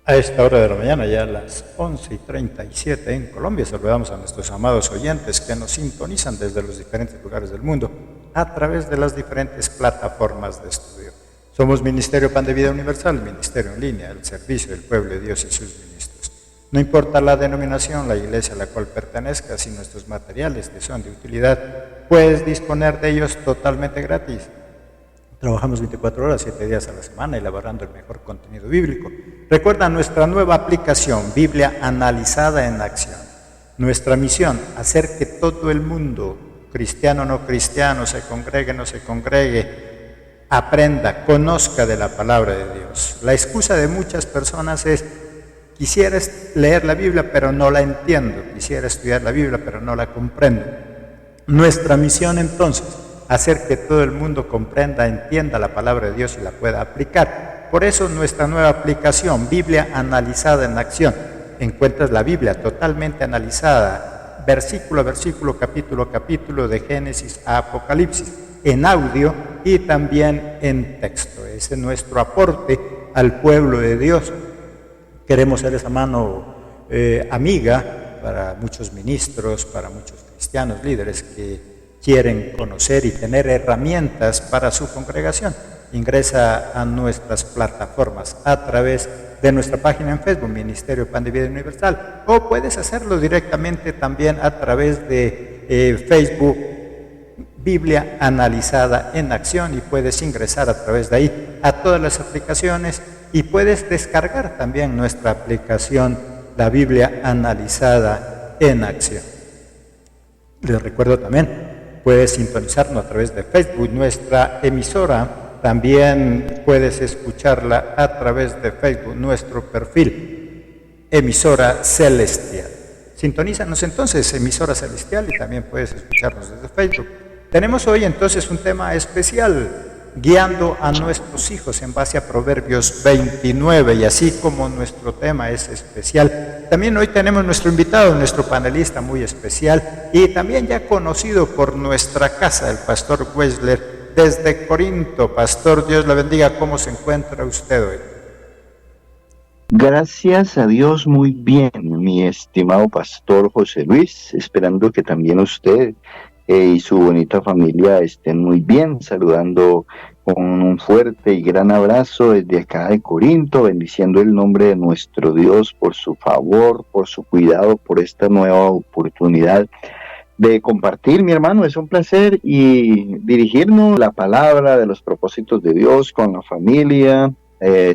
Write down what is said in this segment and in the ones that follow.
A esta hora de la mañana, ya a las 11:37 en Colombia, saludamos a nuestros amados oyentes que nos sintonizan desde los diferentes lugares del mundo a través de las diferentes plataformas de estudio. Somos Ministerio Pan de Vida Universal, Ministerio en línea, el servicio del pueblo de Dios y sus ministros. No importa la denominación, la iglesia a la cual pertenezcas, si nuestros materiales te son de utilidad, puedes disponer de ellos totalmente gratis. Trabajamos 24 horas, 7 días a la semana, elaborando el mejor contenido bíblico. Recuerda nuestra nueva aplicación, Biblia Analizada en Acción. Nuestra misión, hacer que todo el mundo, cristiano o no cristiano, se congregue o no se congregue, aprenda, conozca de la palabra de Dios. La excusa de muchas personas es: quisiera leer la Biblia, pero no la entiendo. Quisiera estudiar la Biblia, pero no la comprendo. Nuestra misión entonces, hacer que todo el mundo comprenda, entienda la palabra de Dios y la pueda aplicar. Por eso nuestra nueva aplicación, Biblia Analizada en Acción. Encuentras la Biblia totalmente analizada, versículo a versículo, capítulo a capítulo, de Génesis a Apocalipsis, en audio y también en texto. Ese es nuestro aporte al pueblo de Dios. Queremos ser esa mano amiga para muchos ministros, para muchos cristianos, líderes que quieren conocer y tener herramientas para su congregación. Ingresa a nuestras plataformas a través de nuestra página en Facebook, Ministerio Pan de Vida Universal, o puedes hacerlo directamente también a través de Facebook, Biblia Analizada en Acción, y puedes ingresar a través de ahí a todas las aplicaciones y puedes descargar también nuestra aplicación, la Biblia Analizada en Acción. Les recuerdo también, puedes sintonizarnos a través de Facebook, nuestra emisora. También puedes escucharla a través de Facebook, nuestro perfil, Emisora Celestial. Sintonízanos entonces, Emisora Celestial, y también puedes escucharnos desde Facebook. Tenemos hoy entonces un tema especial, guiando a nuestros hijos en base a Proverbios 29, y así como nuestro tema es especial, también hoy tenemos nuestro invitado, nuestro panelista muy especial y también ya conocido por nuestra casa, el pastor Wessler desde Corinto. Pastor, Dios le bendiga. ¿Cómo se encuentra usted hoy? Gracias a Dios, muy bien, mi estimado pastor José Luis, esperando que también usted y su bonita familia estén muy bien, saludando con un fuerte y gran abrazo desde acá de Corinto, bendiciendo el nombre de nuestro Dios por su favor, por su cuidado, por esta nueva oportunidad de compartir, mi hermano. Es un placer y dirigirnos la palabra de los propósitos de Dios con la familia,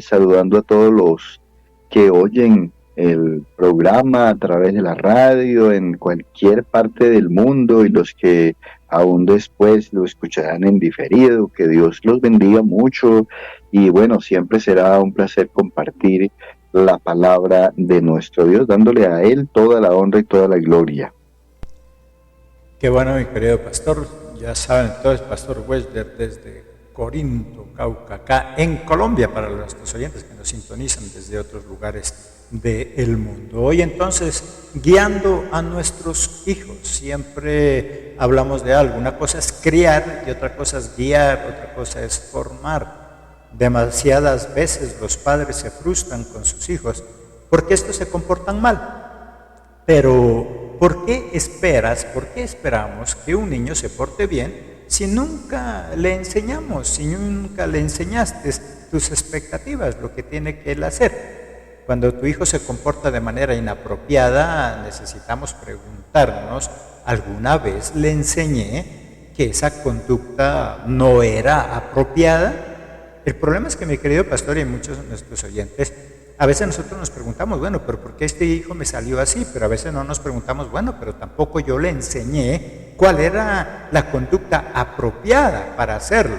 saludando a todos los que oyen el programa a través de la radio en cualquier parte del mundo y los que aún después lo escucharán en diferido. Que Dios los bendiga mucho y bueno, siempre será un placer compartir la palabra de nuestro Dios, dándole a Él toda la honra y toda la gloria. Qué bueno, mi querido pastor. Ya saben, entonces, pastor Wessler desde Corinto, Cauca, acá en Colombia, para nuestros oyentes que nos sintonizan desde otros lugares del mundo. Hoy entonces, guiando a nuestros hijos. Siempre hablamos de algo. Una cosa es criar y otra cosa es guiar, otra cosa es formar. Demasiadas veces los padres se frustran con sus hijos porque estos se comportan mal. Pero ¿por qué esperamos que un niño se porte bien si nunca le enseñamos, si nunca le enseñaste tus expectativas, lo que tiene que él hacer? Cuando tu hijo se comporta de manera inapropiada, necesitamos preguntarnos: ¿alguna vez le enseñé que esa conducta no era apropiada? El problema es que, mi querido pastor y muchos de nuestros oyentes, a veces nosotros nos preguntamos: bueno, pero ¿por qué este hijo me salió así? Pero a veces no nos preguntamos: bueno, pero tampoco yo le enseñé cuál era la conducta apropiada para hacerlo.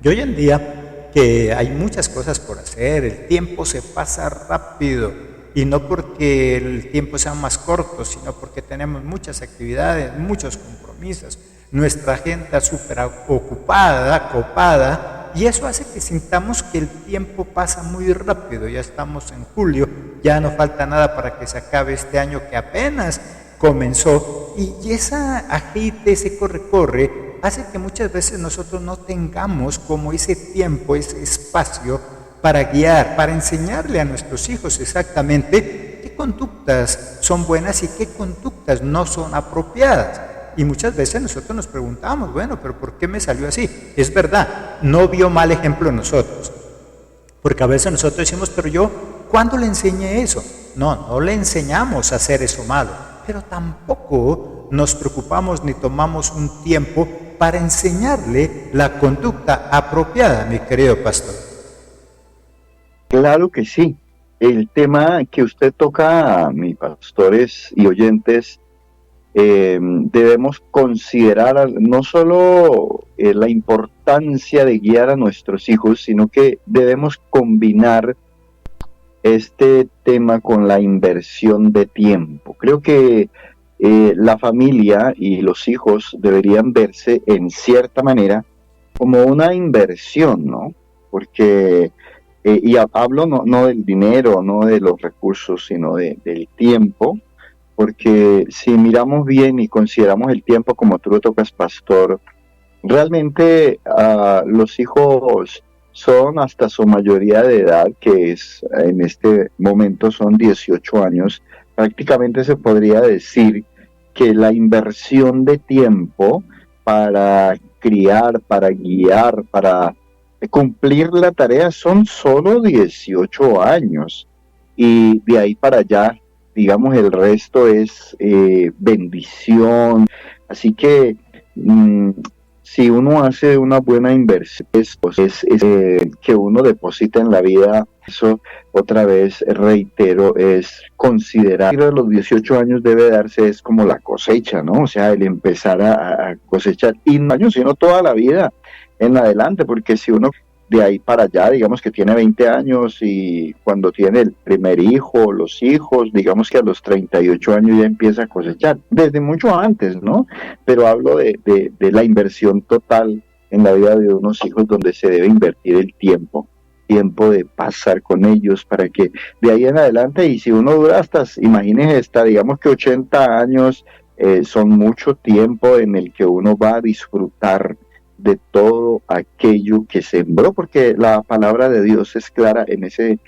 Y hoy en día, que hay muchas cosas por hacer, el tiempo se pasa rápido, y no porque el tiempo sea más corto, sino porque tenemos muchas actividades, muchos compromisos, nuestra agenda súper ocupada, copada, y eso hace que sintamos que el tiempo pasa muy rápido. Ya estamos en julio, ya no falta nada para que se acabe este año que apenas comenzó, y esa agite, ese corre-corre, hace que muchas veces nosotros no tengamos como ese tiempo, ese espacio para guiar, para enseñarle a nuestros hijos exactamente qué conductas son buenas y qué conductas no son apropiadas. Y muchas veces nosotros nos preguntamos, bueno, pero ¿por qué me salió así? Es verdad, no vio mal ejemplo en nosotros. Porque a veces nosotros decimos, pero yo, ¿cuándo le enseñé eso? No le enseñamos a hacer eso malo, pero tampoco nos preocupamos ni tomamos un tiempo para enseñarle la conducta apropiada, mi querido pastor. Claro que sí. El tema que usted toca, mis pastores y oyentes, debemos considerar no solo la importancia de guiar a nuestros hijos, sino que debemos combinar este tema con la inversión de tiempo. Creo que la familia y los hijos deberían verse en cierta manera como una inversión, ¿no? Porque, hablo no del dinero, no de los recursos, sino del tiempo, porque si miramos bien y consideramos el tiempo como tú lo tocas, pastor, realmente los hijos son hasta su mayoría de edad, que es en este momento son 18 años, prácticamente se podría decir que la inversión de tiempo para criar, para guiar, para cumplir la tarea son solo 18 años. Y de ahí para allá, digamos, el resto es bendición. Así que si uno hace una buena inversión, es que uno deposita en la vida. Eso, otra vez, reitero, es considerar que a los 18 años debe darse, es como la cosecha, ¿no? O sea, el empezar a cosechar, y no años, sino toda la vida en adelante, porque si uno de ahí para allá, digamos que tiene 20 años y cuando tiene el primer hijo, los hijos, digamos que a los 38 años ya empieza a cosechar, desde mucho antes, ¿no? Pero hablo de la inversión total en la vida de unos hijos, donde se debe invertir el tiempo de pasar con ellos, para que de ahí en adelante, y si uno dura hasta, imagínese, digamos que 80 años, son mucho tiempo en el que uno va a disfrutar de todo aquello que sembró, porque la palabra de Dios es clara en ese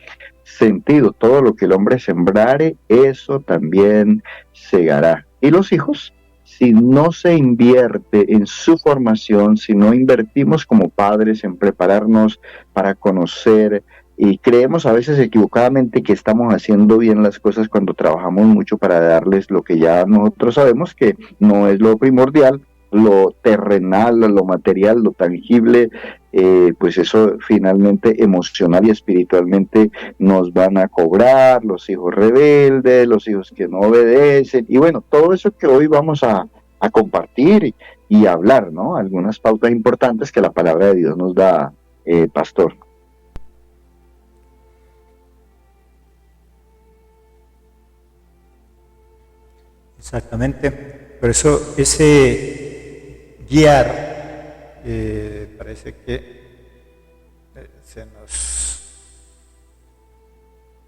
sentido: todo lo que el hombre sembrare, eso también segará. Y los hijos, si no se invierte en su formación, si no invertimos como padres en prepararnos para conocer, y creemos a veces equivocadamente que estamos haciendo bien las cosas cuando trabajamos mucho para darles lo que ya nosotros sabemos que no es lo primordial, lo terrenal, lo material, lo tangible, pues eso finalmente emocional y espiritualmente nos van a cobrar, los hijos rebeldes, los hijos que no obedecen, y bueno, todo eso que hoy vamos a compartir y hablar, ¿no? Algunas pautas importantes que la palabra de Dios nos da, pastor. Exactamente, por eso ese guiar, parece que se nos...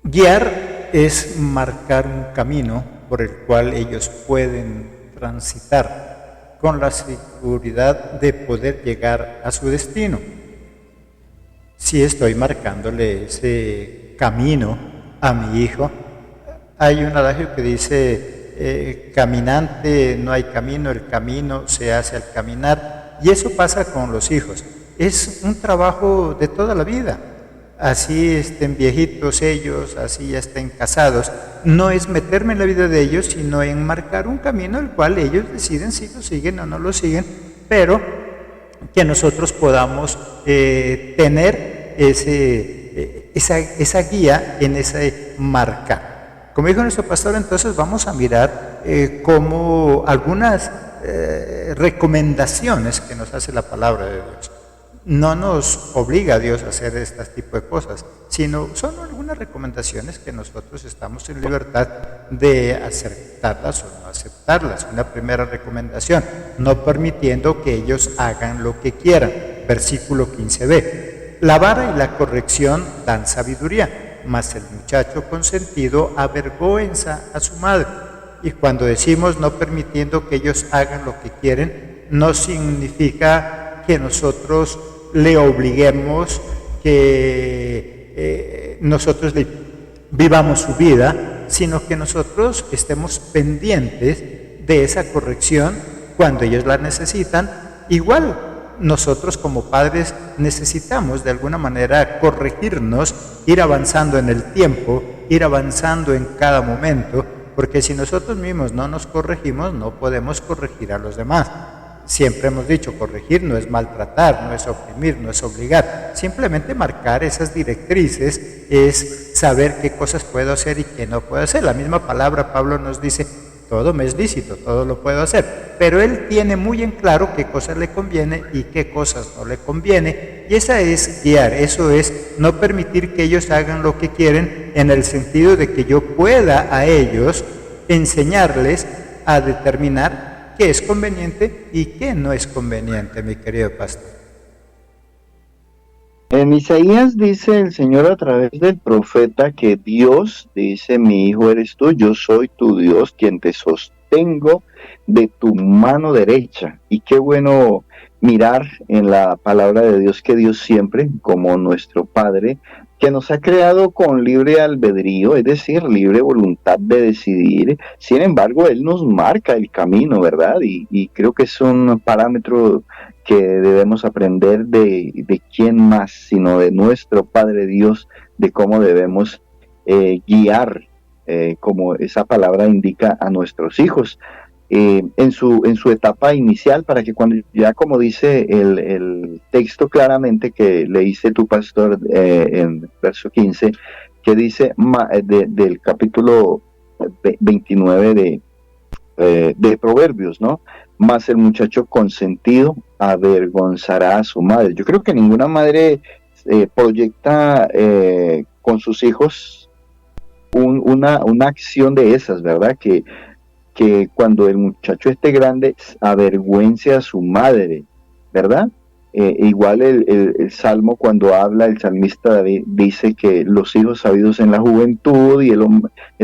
Guiar es marcar un camino por el cual ellos pueden transitar con la seguridad de poder llegar a su destino. Si estoy marcándole ese camino a mi hijo, hay un adagio que dice: caminante no hay camino, el camino se hace al caminar. Y eso pasa con los hijos. Es un trabajo de toda la vida. Así estén viejitos ellos, así ya estén casados. No es meterme en la vida de ellos, sino en marcar un camino el cual ellos deciden si lo siguen o no lo siguen, pero que nosotros podamos tener esa guía en ese marcar. Como dijo nuestro pastor, entonces vamos a mirar como algunas recomendaciones que nos hace la palabra de Dios. No nos obliga a Dios a hacer este tipo de cosas, sino son algunas recomendaciones que nosotros estamos en libertad de aceptarlas o no aceptarlas. Una primera recomendación: no permitiendo que ellos hagan lo que quieran. Versículo 15b. La vara y la corrección dan sabiduría, mas el muchacho consentido avergüenza a su madre. Y cuando decimos no permitiendo que ellos hagan lo que quieren, no significa que nosotros le obliguemos, que nosotros vivamos su vida, sino que nosotros estemos pendientes de esa corrección cuando ellos la necesitan. Igual nosotros como padres necesitamos de alguna manera corregirnos, ir avanzando en el tiempo, ir avanzando en cada momento, porque si nosotros mismos no nos corregimos, no podemos corregir a los demás. Siempre hemos dicho, corregir no es maltratar, no es oprimir, no es obligar. Simplemente marcar esas directrices es saber qué cosas puedo hacer y qué no puedo hacer. La misma palabra, Pablo nos dice, todo me es lícito, todo lo puedo hacer. Pero él tiene muy en claro qué cosas le conviene y qué cosas no le conviene. Y esa es guiar, eso es no permitir que ellos hagan lo que quieren, en el sentido de que yo pueda a ellos enseñarles a determinar qué es conveniente y qué no es conveniente, mi querido pastor. En Isaías dice el Señor a través del profeta que Dios dice, mi hijo eres tú, yo soy tu Dios, quien te sostengo de tu mano derecha. Y qué bueno mirar en la palabra de Dios que Dios siempre, como nuestro Padre, que nos ha creado con libre albedrío, es decir, libre voluntad de decidir. Sin embargo, Él nos marca el camino, ¿verdad? Y creo que es un parámetro que debemos aprender de quién más, sino de nuestro Padre Dios, de cómo debemos guiar, como esa palabra indica, a nuestros hijos. En su etapa inicial, para que cuando ya, como dice el texto claramente que leíste tu pastor en verso 15, que dice del capítulo 29 de Proverbios, ¿no? Más el muchacho consentido avergonzará a su madre. Yo creo que ninguna madre proyecta con sus hijos una acción de esas, ¿verdad? Que cuando el muchacho esté grande avergüence a su madre, ¿verdad? Igual el Salmo, cuando habla, el salmista David dice que los hijos sabidos en la juventud y el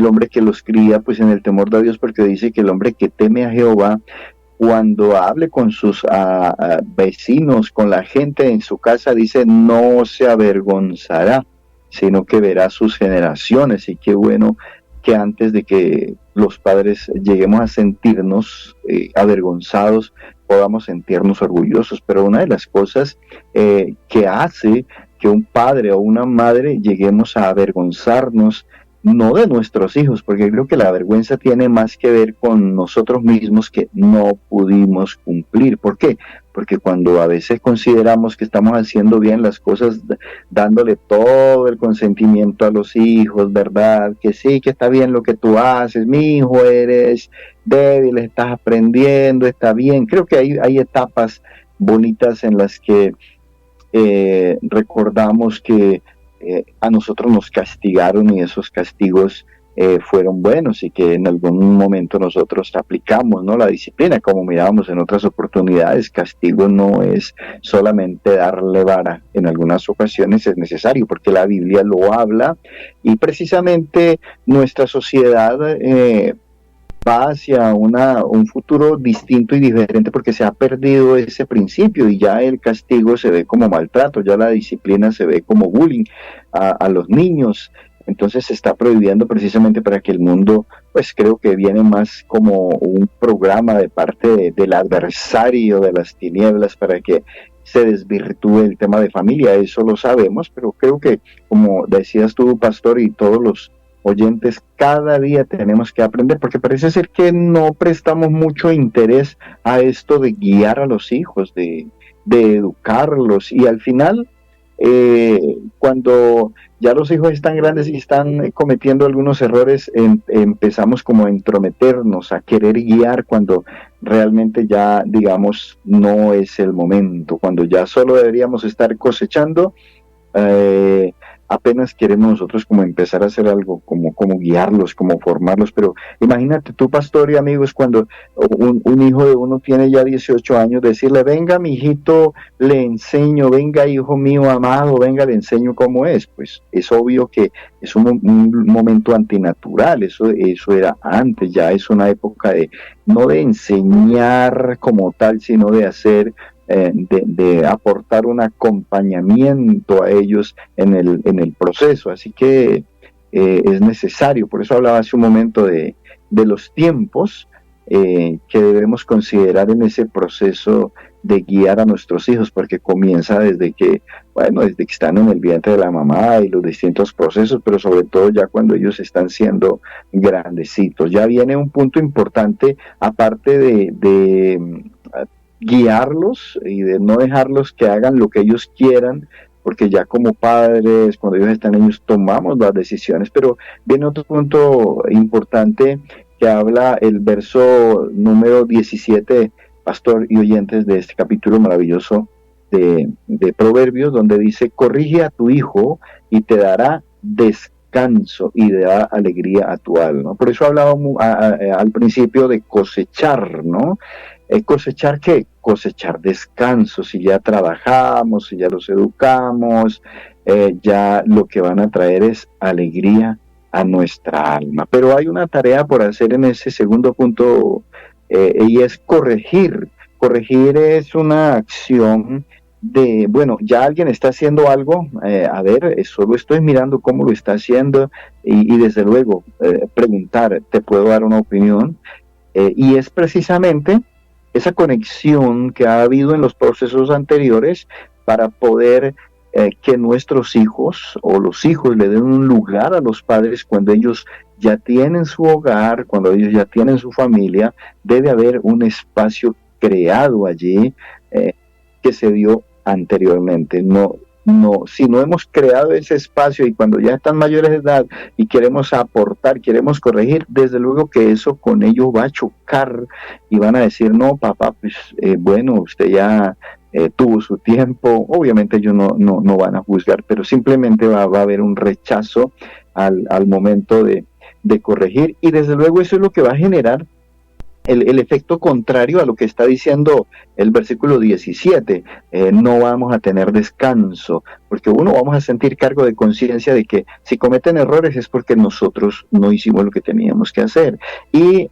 hombre que los cría pues en el temor de Dios, porque dice que el hombre que teme a Jehová, cuando hable con sus vecinos, con la gente en su casa, dice no se avergonzará, sino que verá sus generaciones. Y qué bueno que antes de que los padres lleguemos a sentirnos avergonzados, podamos sentirnos orgullosos. Pero una de las cosas que hace que un padre o una madre lleguemos a avergonzarnos, no de nuestros hijos, porque creo que la vergüenza tiene más que ver con nosotros mismos, que no pudimos cumplir. ¿Por qué? Porque cuando a veces consideramos que estamos haciendo bien las cosas, dándole todo el consentimiento a los hijos, ¿verdad? Que sí, que está bien lo que tú haces, mi hijo, eres débil, estás aprendiendo, está bien. Creo que hay etapas bonitas en las que recordamos que a nosotros nos castigaron y esos castigos fueron buenos, y que en algún momento nosotros aplicamos, ¿no?, la disciplina, como mirábamos en otras oportunidades. Castigo no es solamente darle vara, en algunas ocasiones es necesario, porque la Biblia lo habla, y precisamente nuestra sociedad va hacia un futuro distinto y diferente, porque se ha perdido ese principio y ya el castigo se ve como maltrato, ya la disciplina se ve como bullying a los niños. Entonces se está prohibiendo precisamente para que el mundo, pues creo que viene más como un programa de parte del adversario de las tinieblas para que se desvirtúe el tema de familia. Eso lo sabemos, pero creo que, como decías tú, pastor, y todos los oyentes, cada día tenemos que aprender, porque parece ser que no prestamos mucho interés a esto de guiar a los hijos, de educarlos, y al final cuando ya los hijos están grandes y están cometiendo algunos errores, empezamos como a entrometernos, a querer guiar, cuando realmente ya, digamos, no es el momento, cuando ya solo deberíamos estar cosechando. Apenas queremos nosotros como empezar a hacer algo, como guiarlos, como formarlos. Pero imagínate tú, pastor y amigos, cuando un hijo de uno tiene ya 18 años, decirle: venga, mi hijito, le enseño, venga, hijo mío amado, venga, le enseño cómo es. Pues es obvio que es un momento antinatural. Eso era antes, ya es una época no de enseñar como tal, sino de hacer de aportar un acompañamiento a ellos en el proceso. Así que es necesario, por eso hablaba hace un momento de los tiempos que debemos considerar en ese proceso de guiar a nuestros hijos, porque comienza desde que están en el vientre de la mamá y los distintos procesos, pero sobre todo ya cuando ellos están siendo grandecitos. Ya viene un punto importante, aparte de guiarlos y de no dejarlos que hagan lo que ellos quieran, porque ya como padres, cuando ellos están niños, tomamos las decisiones, pero viene otro punto importante que habla el verso número 17, pastor y oyentes de este capítulo maravilloso de Proverbios, donde dice: corrige a tu hijo y te dará descanso y dará alegría a tu alma. Por eso hablaba al principio de cosechar, ¿no? ¿Cosechar qué? Cosechar descanso. Si ya trabajamos, si ya los educamos, ya lo que van a traer es alegría a nuestra alma. Pero hay una tarea por hacer en ese segundo punto, y es corregir. Corregir es una acción de, bueno, ya alguien está haciendo algo, a ver, solo estoy mirando cómo lo está haciendo y desde luego preguntar, ¿te puedo dar una opinión? Y es precisamente esa conexión que ha habido en los procesos anteriores para poder que nuestros hijos o los hijos le den un lugar a los padres cuando ellos ya tienen su hogar, cuando ellos ya tienen su familia. Debe haber un espacio creado allí que se dio anteriormente. Si no hemos creado ese espacio y cuando ya están mayores de edad y queremos aportar, queremos corregir, desde luego que eso con ellos va a chocar y van a decir: no, papá, pues bueno, usted ya tuvo su tiempo. Obviamente ellos no van a juzgar, pero simplemente va a haber un rechazo al momento de corregir, y desde luego eso es lo que va a generar el efecto contrario a lo que está diciendo el versículo 17. No vamos a tener descanso, porque vamos a sentir cargo de conciencia de que si cometen errores es porque nosotros no hicimos lo que teníamos que hacer. Y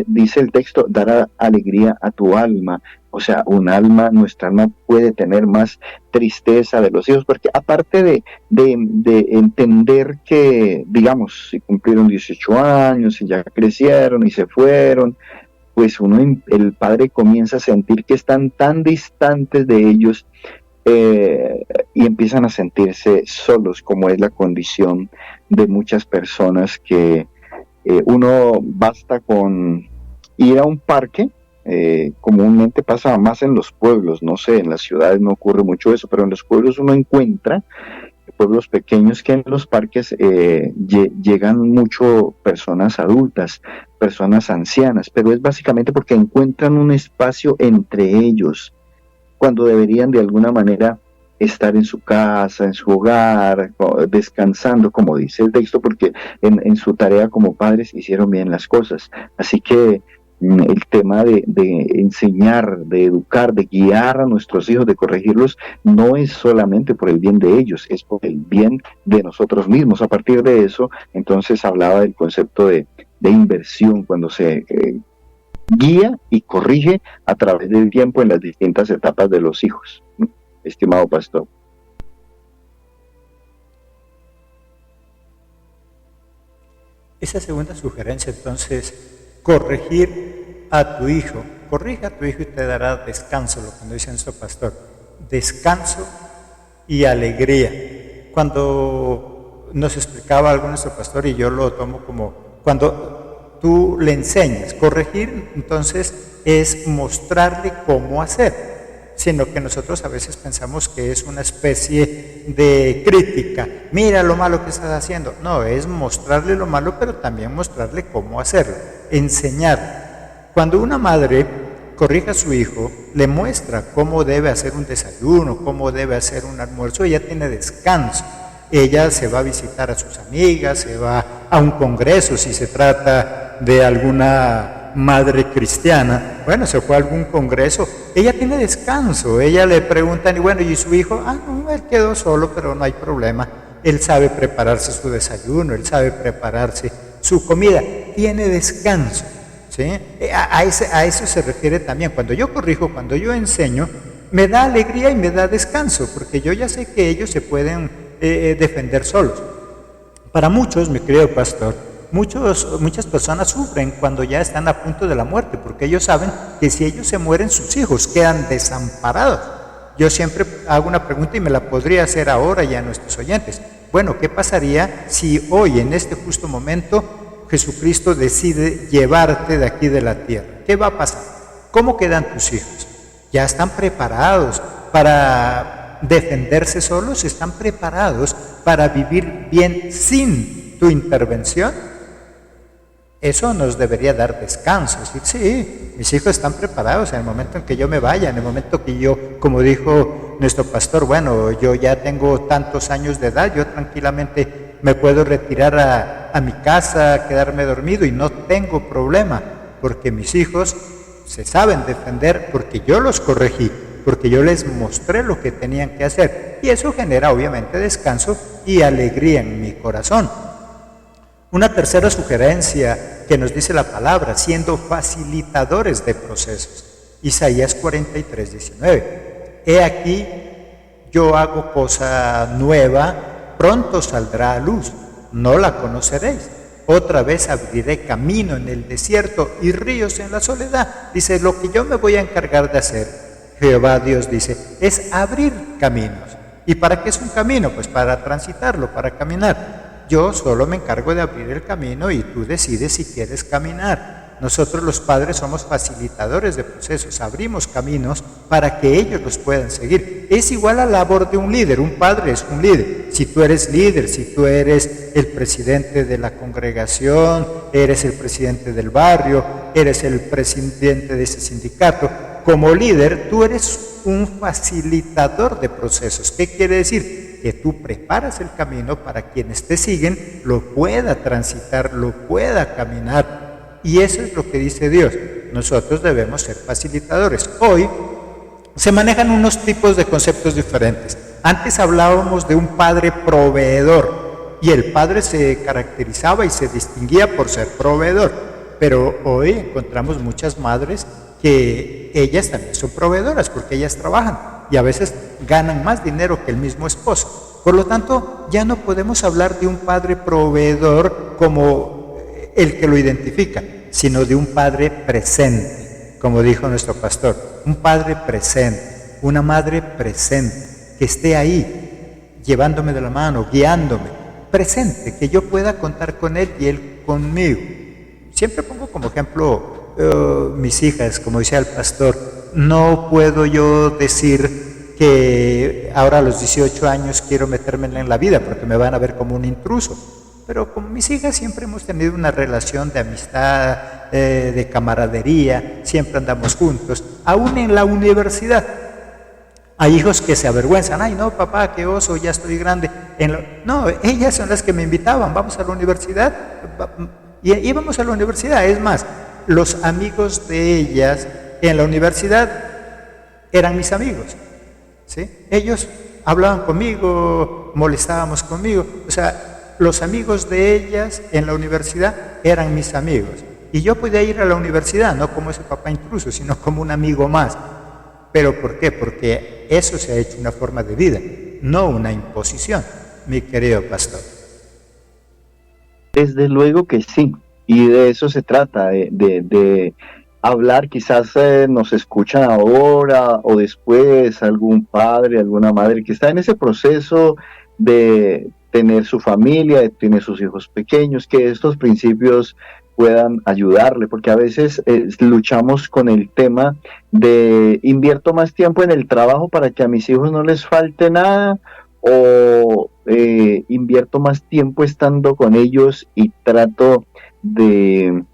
dice el texto: dará alegría a tu alma. O sea, nuestra alma puede tener más tristeza de los hijos, porque aparte de entender que, digamos, si cumplieron 18 años y ya crecieron y se fueron, pues el padre comienza a sentir que están tan distantes de ellos y empiezan a sentirse solos, como es la condición de muchas personas que uno basta con ir a un parque. Comúnmente pasa más en los pueblos, no sé, en las ciudades no ocurre mucho eso, pero en los pueblos uno encuentra pueblos pequeños que en los parques llegan mucho personas adultas, personas ancianas, pero es básicamente porque encuentran un espacio entre ellos, cuando deberían de alguna manera estar en su casa, en su hogar, descansando, como dice el texto, porque en su tarea como padres hicieron bien las cosas. Así que el tema de enseñar, de educar, de guiar a nuestros hijos, de corregirlos, no es solamente por el bien de ellos, es por el bien de nosotros mismos. A partir de eso, entonces hablaba del concepto de inversión, cuando se guía y corrige a través del tiempo en las distintas etapas de los hijos, estimado pastor. Esa segunda sugerencia, entonces, corregir a tu hijo. Corrige a tu hijo y te dará descanso, lo que nos dice nuestro pastor. Descanso y alegría. Cuando nos explicaba algo nuestro pastor, y yo lo tomo como cuando tú le enseñas, corregir entonces es mostrarle cómo hacer, sino que nosotros a veces pensamos que es una especie de crítica. Mira lo malo que estás haciendo. No, es mostrarle lo malo, pero también mostrarle cómo hacerlo, enseñar. Cuando una madre corrige a su hijo, le muestra cómo debe hacer un desayuno, cómo debe hacer un almuerzo, ella tiene descanso. Ella se va a visitar a sus amigas, se va a un congreso si se trata de alguna madre cristiana. Bueno, se fue a algún congreso, ella tiene descanso. Ella le preguntan, y bueno, ¿y su hijo? No, él quedó solo, pero no hay problema. Él sabe prepararse su desayuno, él sabe prepararse su comida, tiene descanso, ¿sí? A eso se refiere también. Cuando yo corrijo, cuando yo enseño, me da alegría y me da descanso, porque yo ya sé que ellos se pueden defender solos. Para muchos, mi querido pastor, muchas personas sufren cuando ya están a punto de la muerte, porque ellos saben que si ellos se mueren, sus hijos quedan desamparados. Yo siempre hago una pregunta y me la podría hacer ahora ya a nuestros oyentes. Bueno, ¿qué pasaría si hoy, en este justo momento, Jesucristo decide llevarte de aquí de la tierra? ¿Qué va a pasar? ¿Cómo quedan tus hijos? ¿Ya están preparados para defenderse solos? ¿Están preparados para vivir bien sin tu intervención? Eso nos debería dar descanso. Es decir, sí, mis hijos están preparados en el momento en que yo me vaya, en el momento que yo, como dijo nuestro pastor, bueno, yo ya tengo tantos años de edad, yo tranquilamente me puedo retirar a mi casa, quedarme dormido y no tengo problema, porque mis hijos se saben defender, porque yo los corregí, porque yo les mostré lo que tenían que hacer. Y eso genera obviamente descanso y alegría en mi corazón. Una tercera sugerencia que nos dice la palabra, siendo facilitadores de procesos. Isaías 43:19. He aquí, yo hago cosa nueva, pronto saldrá a luz, no la conoceréis. Otra vez abriré camino en el desierto y ríos en la soledad. Dice, lo que yo me voy a encargar de hacer, Jehová Dios dice, es abrir caminos. ¿Y para qué es un camino? Pues para transitarlo, para caminar. Yo solo me encargo de abrir el camino y tú decides si quieres caminar. Nosotros los padres somos facilitadores de procesos, abrimos caminos para que ellos los puedan seguir. Es igual a la labor de un líder, un padre es un líder. Si tú eres líder, si tú eres el presidente de la congregación, eres el presidente del barrio, eres el presidente de ese sindicato, como líder tú eres un facilitador de procesos. ¿Qué quiere decir? Que tú preparas el camino para quienes te siguen lo pueda transitar, lo pueda caminar. Y eso es lo que dice Dios. Nosotros debemos ser facilitadores. Hoy se manejan unos tipos de conceptos diferentes. Antes hablábamos de un padre proveedor y el padre se caracterizaba y se distinguía por ser proveedor. Pero hoy encontramos muchas madres que ellas también son proveedoras porque ellas trabajan y a veces ganan más dinero que el mismo esposo. Por lo tanto, ya no podemos hablar de un padre proveedor como el que lo identifica, sino de un padre presente, como dijo nuestro pastor, un padre presente, una madre presente, que esté ahí, llevándome de la mano, guiándome, presente, que yo pueda contar con él y él conmigo. Siempre pongo como ejemplo mis hijas, como decía el pastor, no puedo yo decir que ahora a los 18 años quiero meterme en la vida porque me van a ver como un intruso, pero con mis hijas siempre hemos tenido una relación de amistad, de camaradería, siempre andamos juntos, aún en la universidad. Hay hijos que se avergüenzan, ay no papá, qué oso, ya estoy grande. No, ellas son las que me invitaban, vamos a la universidad, y íbamos a la universidad. Es más, los amigos de ellas en la universidad eran mis amigos, ¿sí? Ellos hablaban conmigo, molestábamos conmigo, o sea, los amigos de ellas en la universidad eran mis amigos. Y yo podía ir a la universidad, no como ese papá intruso, sino como un amigo más. ¿Pero por qué? Porque eso se ha hecho una forma de vida, no una imposición, mi querido pastor. Desde luego que sí, y de eso se trata, de hablar. Quizás nos escuchan ahora o después algún padre, alguna madre que está en ese proceso de tener su familia, de tener sus hijos pequeños, que estos principios puedan ayudarle, porque a veces luchamos con el tema de invierto más tiempo en el trabajo para que a mis hijos no les falte nada, o invierto más tiempo estando con ellos y trato de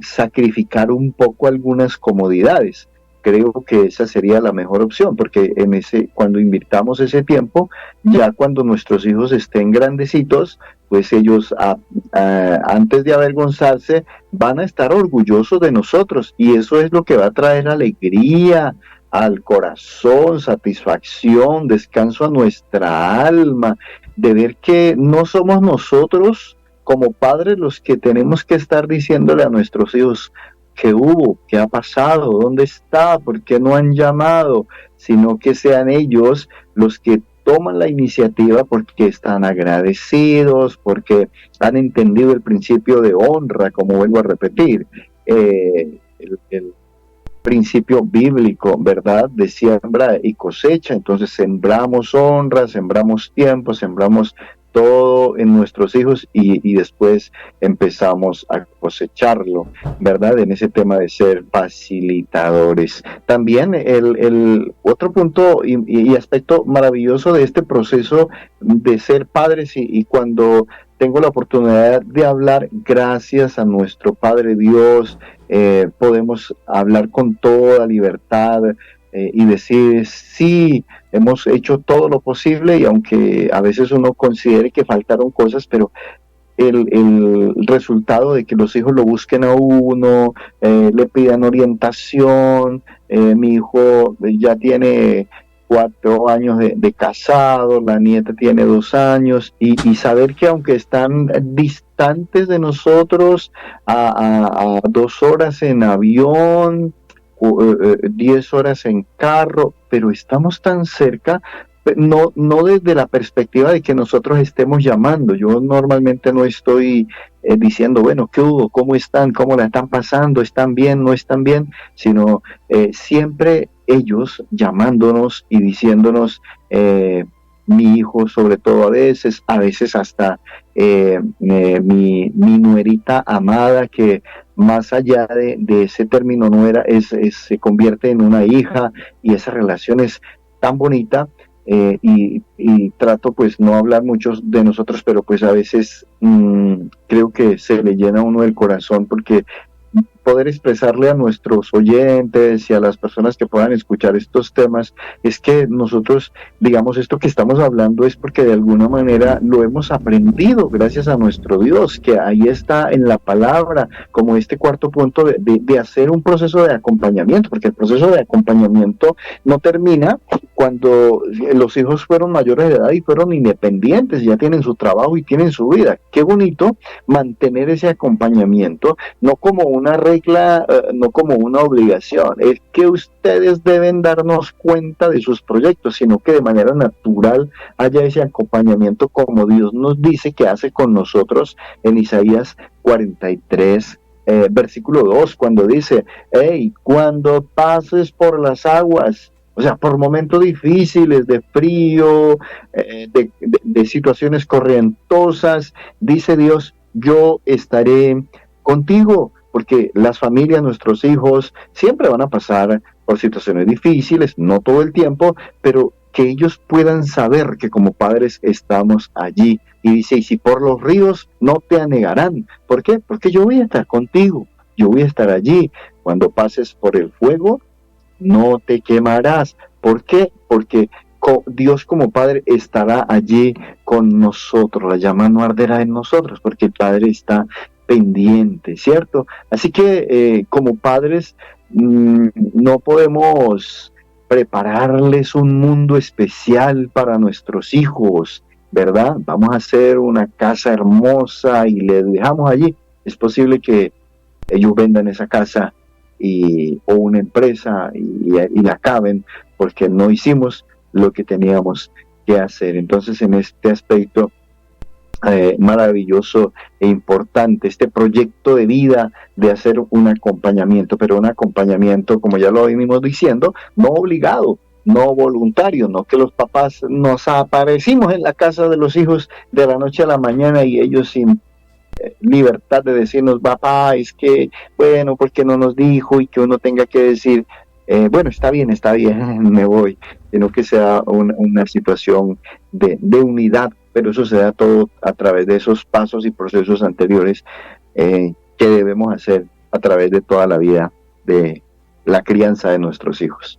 sacrificar un poco algunas comodidades. Creo que esa sería la mejor opción, porque cuando invirtamos ese tiempo, ya cuando nuestros hijos estén grandecitos, pues ellos antes de avergonzarse van a estar orgullosos de nosotros, y eso es lo que va a traer alegría al corazón, satisfacción, descanso a nuestra alma, de ver que no somos nosotros como padres los que tenemos que estar diciéndole a nuestros hijos, ¿qué hubo? ¿Qué ha pasado? ¿Dónde está? ¿Por qué no han llamado? Sino que sean ellos los que toman la iniciativa porque están agradecidos, porque han entendido el principio de honra, como vuelvo a repetir, el principio bíblico, ¿verdad? De siembra y cosecha. Entonces sembramos honra, sembramos tiempo, sembramos todo en nuestros hijos y después empezamos a cosecharlo, ¿verdad? En ese tema de ser facilitadores. También el otro punto y aspecto maravilloso de este proceso de ser padres y cuando tengo la oportunidad de hablar gracias a nuestro Padre Dios, podemos hablar con toda libertad y decir, sí, hemos hecho todo lo posible y aunque a veces uno considere que faltaron cosas, pero el resultado de que los hijos lo busquen a uno, le pidan orientación, mi hijo ya tiene 4 años de casado, la nieta tiene 2 años, y saber que aunque están distantes de nosotros a 2 horas en avión, 10 horas en carro, pero estamos tan cerca, no desde la perspectiva de que nosotros estemos llamando. Yo normalmente no estoy diciendo, bueno, ¿qué hubo? ¿Cómo están? ¿Cómo la están pasando? ¿Están bien? ¿No están bien? Sino siempre ellos llamándonos y diciéndonos, mi hijo sobre todo a veces hasta mi nuerita amada, que más allá de ese término nuera se convierte en una hija, y esa relación es tan bonita. Y trato pues no hablar mucho de nosotros, pero pues a veces creo que se le llena a uno el corazón, porque poder expresarle a nuestros oyentes y a las personas que puedan escuchar estos temas es que nosotros, digamos, esto que estamos hablando es porque de alguna manera lo hemos aprendido gracias a nuestro Dios, que ahí está en la palabra, como este cuarto punto de hacer un proceso de acompañamiento, porque el proceso de acompañamiento no termina cuando los hijos fueron mayores de edad y fueron independientes, ya tienen su trabajo y tienen su vida. Qué bonito mantener ese acompañamiento, no como una regla, no como una obligación, es que ustedes deben darnos cuenta de sus proyectos, sino que de manera natural haya ese acompañamiento como Dios nos dice que hace con nosotros en Isaías 43, versículo 2, cuando dice, hey, cuando pases por las aguas, o sea, por momentos difíciles de frío, de situaciones corrientosas, dice Dios, yo estaré contigo, porque las familias, nuestros hijos, siempre van a pasar por situaciones difíciles, no todo el tiempo, pero que ellos puedan saber que como padres estamos allí. Y dice, y si por los ríos no te anegarán. ¿Por qué? Porque yo voy a estar contigo, yo voy a estar allí. Cuando pases por el fuego, no te quemarás. ¿Por qué? Porque Dios como Padre estará allí con nosotros, la llama no arderá en nosotros, porque el Padre está pendiente, ¿cierto? Así que como padres no podemos prepararles un mundo especial para nuestros hijos, ¿verdad? Vamos a hacer una casa hermosa y les dejamos allí. Es posible que ellos vendan esa casa o una empresa y la acaben porque no hicimos lo que teníamos que hacer. Entonces, en este aspecto maravilloso e importante, este proyecto de vida de hacer un acompañamiento, pero un acompañamiento, como ya lo venimos diciendo, no obligado, no voluntario, no que los papás nos aparecimos en la casa de los hijos de la noche a la mañana y ellos sin libertad de decirnos, papá, es que, bueno, ¿por qué no nos dijo? Y que uno tenga que decir, bueno, está bien, me voy, sino que sea una situación de unidad, pero eso se da todo a través de esos pasos y procesos anteriores que debemos hacer a través de toda la vida de la crianza de nuestros hijos.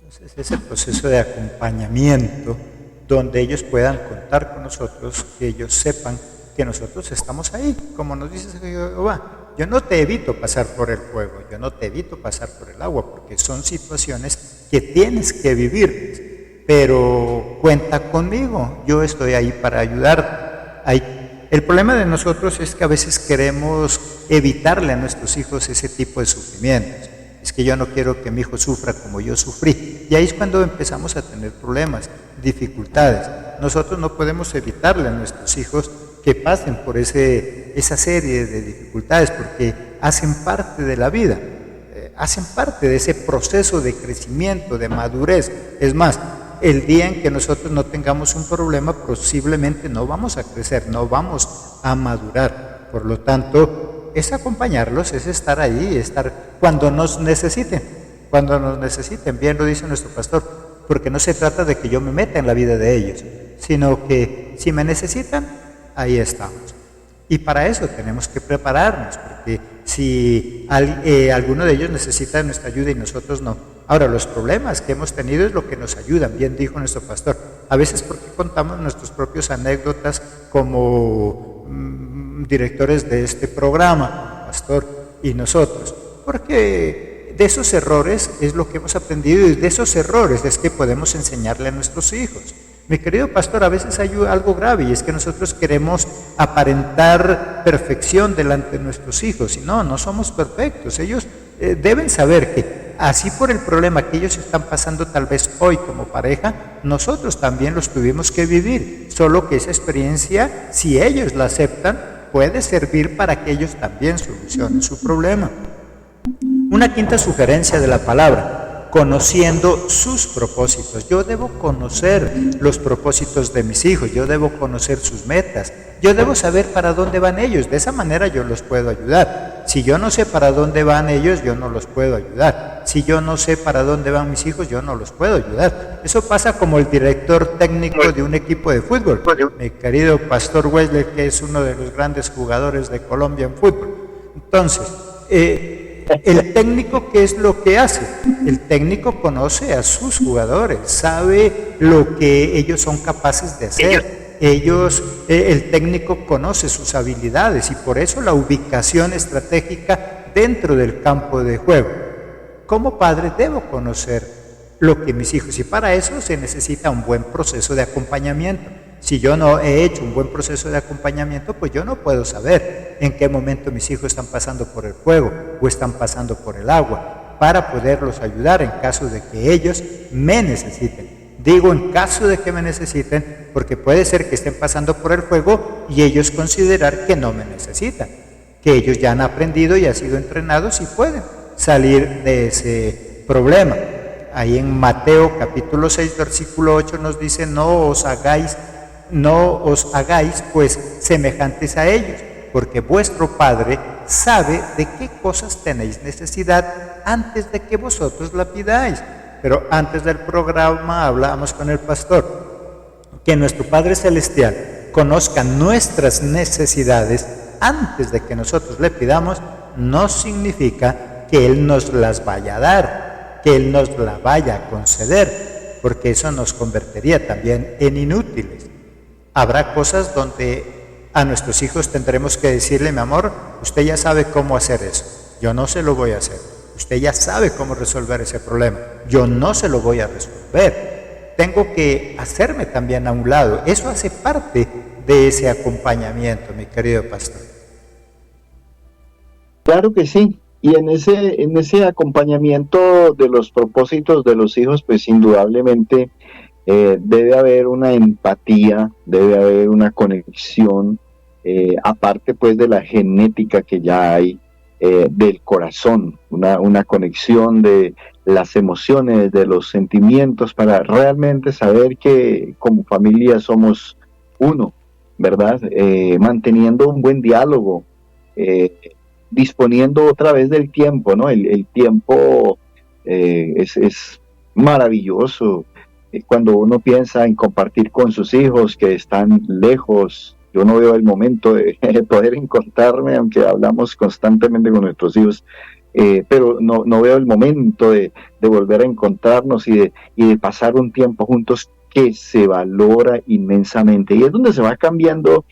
Entonces, ese proceso de acompañamiento, donde ellos puedan contar con nosotros, que ellos sepan que nosotros estamos ahí, como nos dice Jehová. Yo no te evito pasar por el fuego, yo no te evito pasar por el agua, porque son situaciones que tienes que vivir, pero cuenta conmigo, yo estoy ahí para ayudar. El problema de nosotros es que a veces queremos evitarle a nuestros hijos ese tipo de sufrimientos. Es que yo no quiero que mi hijo sufra como yo sufrí. Y ahí es cuando empezamos a tener problemas, dificultades. Nosotros no podemos evitarle a nuestros hijos que pasen por esa serie de dificultades, porque hacen parte de la vida, hacen parte de ese proceso de crecimiento, de madurez. Es más, el día en que nosotros no tengamos un problema, posiblemente no vamos a crecer, no vamos a madurar. Por lo tanto, es acompañarlos, es estar ahí, estar cuando nos necesiten, bien lo dice nuestro pastor, porque no se trata de que yo me meta en la vida de ellos, sino que si me necesitan, ahí estamos. Y para eso tenemos que prepararnos, porque si alguno de ellos necesita nuestra ayuda y nosotros no. Ahora, los problemas que hemos tenido es lo que nos ayudan, bien dijo nuestro pastor. A veces porque contamos nuestras propias anécdotas como directores de este programa, pastor y nosotros, porque de esos errores es lo que hemos aprendido y de esos errores es que podemos enseñarle a nuestros hijos. Mi querido pastor, a veces hay algo grave y es que nosotros queremos aparentar perfección delante de nuestros hijos y no somos perfectos. Ellos deben saber que así por el problema que ellos están pasando tal vez hoy como pareja, nosotros también los tuvimos que vivir, solo que esa experiencia, si ellos la aceptan, puede servir para que ellos también solucionen su problema. Una quinta sugerencia de la palabra: conociendo sus propósitos. Yo debo conocer los propósitos de mis hijos, yo debo conocer sus metas, yo debo saber para dónde van ellos, de esa manera yo los puedo ayudar. Si yo no sé para dónde van ellos, yo no los puedo ayudar. Si yo no sé para dónde van mis hijos, yo no los puedo ayudar. Eso pasa como el director técnico de un equipo de fútbol. Mi querido pastor Wesley, que es uno de los grandes jugadores de Colombia en fútbol. Entonces, el técnico, ¿qué es lo que hace? El técnico conoce a sus jugadores, sabe lo que ellos son capaces de hacer. El técnico conoce sus habilidades y por eso la ubicación estratégica dentro del campo de juego. Como padre debo conocer lo que mis hijos, y para eso se necesita un buen proceso de acompañamiento. Si yo no he hecho un buen proceso de acompañamiento, pues yo no puedo saber en qué momento mis hijos están pasando por el fuego o están pasando por el agua, para poderlos ayudar en caso de que ellos me necesiten. Digo en caso de que me necesiten, porque puede ser que estén pasando por el fuego y ellos considerar que no me necesitan, que ellos ya han aprendido y han sido entrenados y pueden salir de ese problema. Ahí en Mateo capítulo 6, versículo 8 nos dice: no os hagáis pues semejantes a ellos, porque vuestro Padre sabe de qué cosas tenéis necesidad antes de que vosotros la pidáis. Pero antes del programa hablábamos con el pastor, que nuestro Padre Celestial conozca nuestras necesidades antes de que nosotros le pidamos, no significa que Él nos las vaya a dar, que Él nos la vaya a conceder, porque eso nos convertiría también en inútiles. Habrá cosas donde a nuestros hijos tendremos que decirle: mi amor, usted ya sabe cómo hacer eso, yo no se lo voy a hacer. Usted ya sabe cómo resolver ese problema, yo no se lo voy a resolver. Tengo que hacerme también a un lado. Eso hace parte de ese acompañamiento, mi querido pastor. Claro que sí. Y en ese acompañamiento de los propósitos de los hijos, pues indudablemente debe haber una empatía, debe haber una conexión, aparte pues de la genética que ya hay, del corazón, una conexión de las emociones, de los sentimientos, para realmente saber que como familia somos uno, ¿verdad? Manteniendo un buen diálogo, disponiendo otra vez del tiempo, ¿no? El tiempo es maravilloso. Cuando uno piensa en compartir con sus hijos que están lejos, yo no veo el momento de poder encontrarme, aunque hablamos constantemente con nuestros hijos, pero no veo el momento de volver a encontrarnos y de pasar un tiempo juntos que se valora inmensamente. Y es donde se va cambiando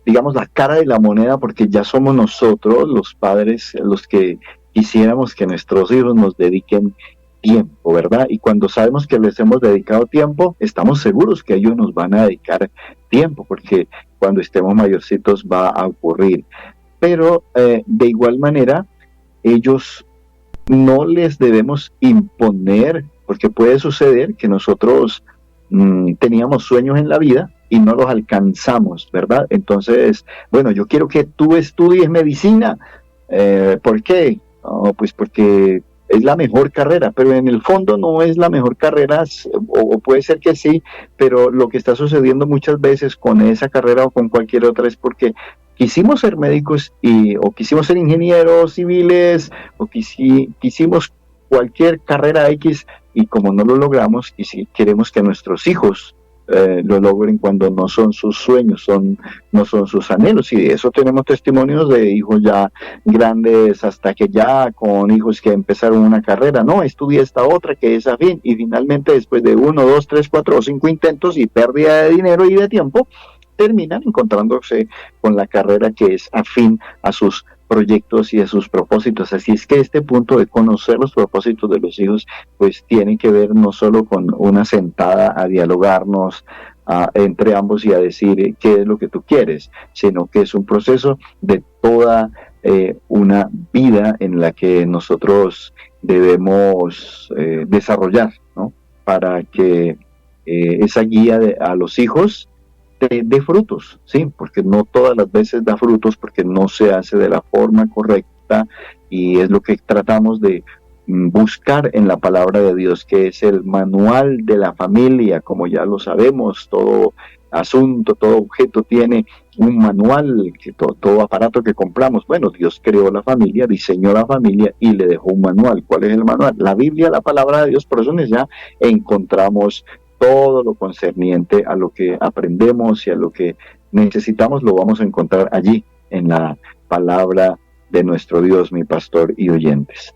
digamos, la cara de la moneda, porque ya somos nosotros, los padres, los que quisiéramos que nuestros hijos nos dediquen tiempo, ¿verdad? Y cuando sabemos que les hemos dedicado tiempo, estamos seguros que ellos nos van a dedicar tiempo, porque cuando estemos mayorcitos va a ocurrir. Pero de igual manera, ellos no les debemos imponer, porque puede suceder que nosotros teníamos sueños en la vida y no los alcanzamos, ¿verdad? Entonces, bueno, yo quiero que tú estudies medicina. ¿Por qué? Oh, pues porque es la mejor carrera, pero en el fondo no es la mejor carrera, o puede ser que sí, pero lo que está sucediendo muchas veces con esa carrera o con cualquier otra es porque quisimos ser médicos o quisimos ser ingenieros civiles o quisimos cualquier carrera X, y como no lo logramos, y si queremos que nuestros hijos lo logren cuando no son sus sueños, no son sus anhelos. Y de eso tenemos testimonios de hijos ya grandes, hasta que ya con hijos que empezaron una carrera, no, estudia esta otra que es afín, y finalmente después de 1, 2, 3, 4 o 5 intentos y pérdida de dinero y de tiempo, terminan encontrándose con la carrera que es afín a sus proyectos y a sus propósitos. Así es que este punto de conocer los propósitos de los hijos, pues tiene que ver no solo con una sentada a dialogarnos entre ambos y a decir qué es lo que tú quieres, sino que es un proceso de toda una vida en la que nosotros debemos desarrollar, ¿no? Para que esa guía a los hijos de frutos, sí, porque no todas las veces da frutos, porque no se hace de la forma correcta, y es lo que tratamos de buscar en la palabra de Dios, que es el manual de la familia. Como ya lo sabemos, todo asunto, todo objeto tiene un manual, que todo aparato que compramos. Bueno, Dios creó la familia, diseñó la familia y le dejó un manual. ¿Cuál es el manual? La Biblia, la palabra de Dios. Por eso ya encontramos todo lo concerniente a lo que aprendemos y a lo que necesitamos, lo vamos a encontrar allí en la palabra de nuestro Dios, mi pastor y oyentes.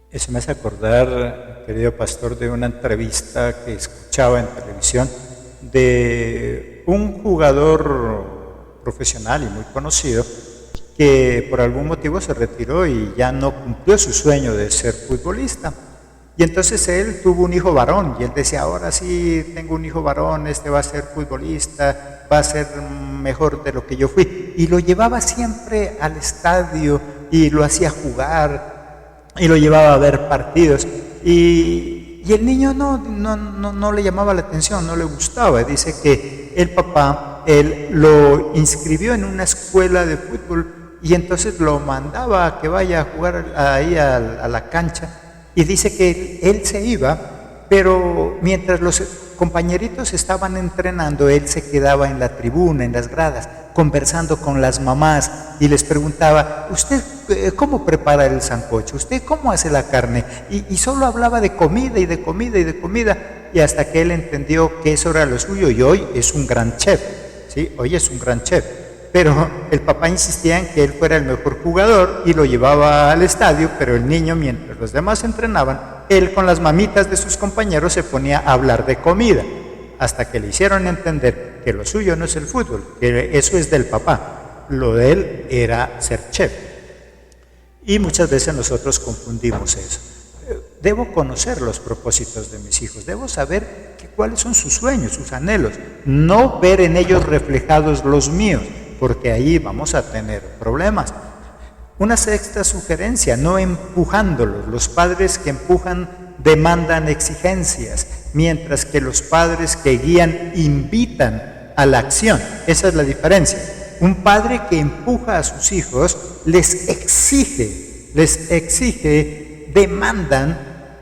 Eso me hace acordar, querido pastor, de una entrevista que escuchaba en televisión de un jugador profesional y muy conocido que por algún motivo se retiró y ya no cumplió su sueño de ser futbolista. Y entonces él tuvo un hijo varón y él decía, ahora sí tengo un hijo varón, este va a ser futbolista, va a ser mejor de lo que yo fui. Y lo llevaba siempre al estadio y lo hacía jugar y lo llevaba a ver partidos. Y el niño no le llamaba la atención, no le gustaba. Dice que el papá, él lo inscribió en una escuela de fútbol y entonces lo mandaba a que vaya a jugar ahí a la cancha, y dice que él se iba, pero mientras los compañeritos estaban entrenando, él se quedaba en la tribuna, en las gradas, conversando con las mamás y les preguntaba, ¿usted cómo prepara el sancocho? ¿Usted cómo hace la carne? Y solo hablaba de comida y de comida y de comida, y hasta que él entendió que eso era lo suyo, y hoy es un gran chef, ¿sí? Hoy es un gran chef. Pero el papá insistía en que él fuera el mejor jugador y lo llevaba al estadio, pero el niño, mientras los demás entrenaban, él con las mamitas de sus compañeros se ponía a hablar de comida, hasta que le hicieron entender que lo suyo no es el fútbol, que eso es del papá, lo de él era ser chef. Y muchas veces nosotros confundimos eso. Debo conocer los propósitos de mis hijos, debo saber cuáles son sus sueños, sus anhelos, no ver en ellos reflejados los míos, porque ahí vamos a tener problemas. Una sexta sugerencia, no empujándolos. Los padres que empujan demandan exigencias, mientras que los padres que guían invitan a la acción. Esa es la diferencia. Un padre que empuja a sus hijos les exige, demandan,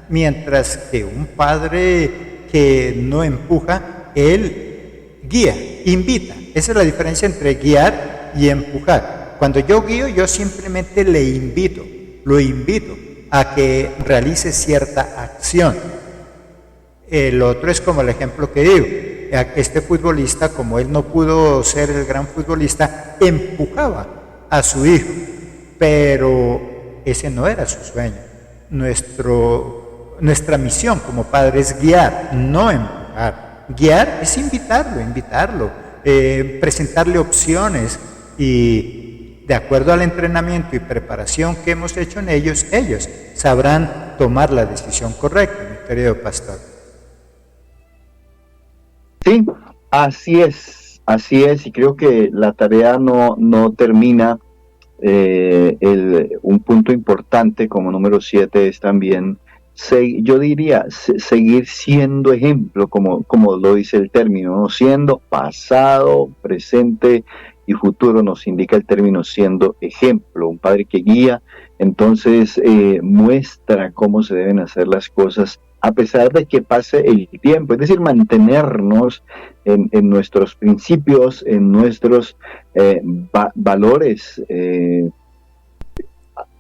mientras que un padre que no empuja, él guía, invita. Esa es la diferencia entre guiar y empujar. Cuando yo guío, yo simplemente le invito, lo invito a que realice cierta acción. El otro es como el ejemplo que digo. Este futbolista, como él no pudo ser el gran futbolista, empujaba a su hijo, pero ese no era su sueño. Nuestra misión como padre es guiar, no empujar. Guiar es invitarlo, presentarle opciones y de acuerdo al entrenamiento y preparación que hemos hecho en ellos, ellos sabrán tomar la decisión correcta, mi querido pastor. Sí, así es, y creo que la tarea no termina. Un punto importante como número 7 es también, yo diría, seguir siendo ejemplo, como lo dice el término, ¿no? Siendo pasado, presente y futuro, nos indica el término siendo ejemplo, un padre que guía, entonces muestra cómo se deben hacer las cosas a pesar de que pase el tiempo, es decir, mantenernos en nuestros principios, en nuestros valores.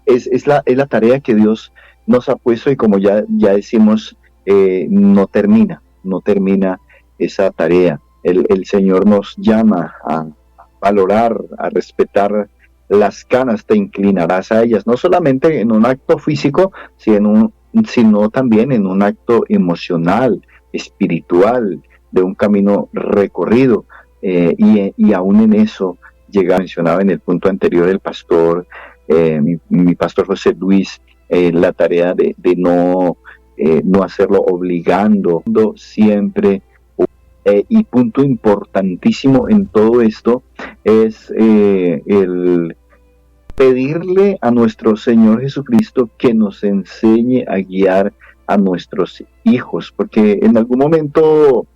Es la tarea que Dios nos ha puesto y como ya decimos, no termina esa tarea. El Señor nos llama a valorar, a respetar las canas, te inclinarás a ellas, no solamente en un acto físico, sino también en un acto emocional, espiritual, de un camino recorrido, y aún en eso mencionaba en el punto anterior el pastor, mi pastor José Luis, la tarea de no hacerlo obligando siempre. Y punto importantísimo en todo esto es el pedirle a nuestro Señor Jesucristo que nos enseñe a guiar a nuestros hijos, porque en algún momento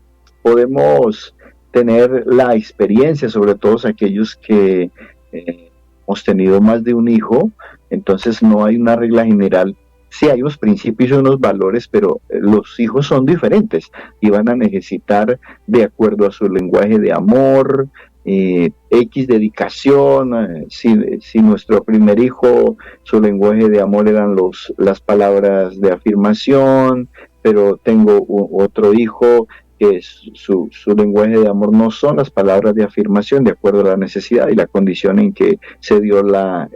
podemos tener la experiencia, sobre todo aquellos que hemos tenido más de un hijo, entonces no hay una regla general. Sí hay unos principios y unos valores, pero los hijos son diferentes y van a necesitar, de acuerdo a su lenguaje de amor, X dedicación. Si nuestro primer hijo, su lenguaje de amor eran las palabras de afirmación, pero tengo otro hijo que su lenguaje de amor no son las palabras de afirmación, de acuerdo a la necesidad y la condición en que se dio la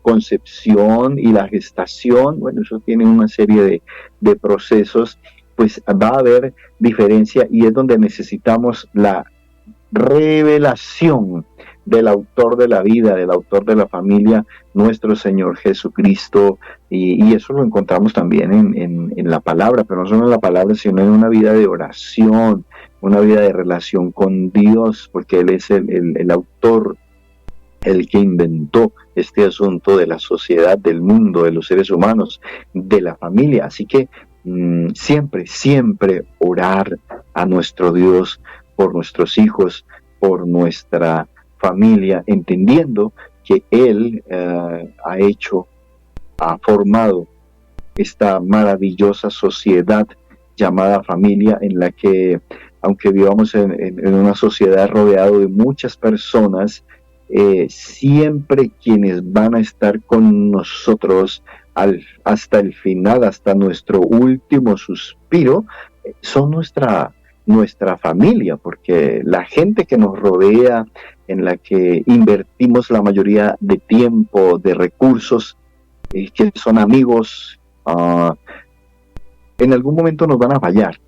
concepción y la gestación. Bueno, eso tiene una serie de procesos, pues va a haber diferencia y es donde necesitamos la revelación del autor de la vida, del autor de la familia, nuestro Señor Jesucristo, y eso lo encontramos también en la palabra, pero no solo en la palabra, sino en una vida de oración, una vida de relación con Dios, porque Él es el autor, el que inventó este asunto de la sociedad, del mundo, de los seres humanos, de la familia. Así que siempre orar a nuestro Dios por nuestros hijos, por nuestra familia, entendiendo que Él ha formado esta maravillosa sociedad llamada familia, en la que, aunque vivamos en una sociedad rodeado de muchas personas, siempre quienes van a estar con nosotros hasta el final, hasta nuestro último suspiro, son nuestra familia, porque la gente que nos rodea, en la que invertimos la mayoría de tiempo, de recursos, que son amigos, en algún momento nos van a fallar,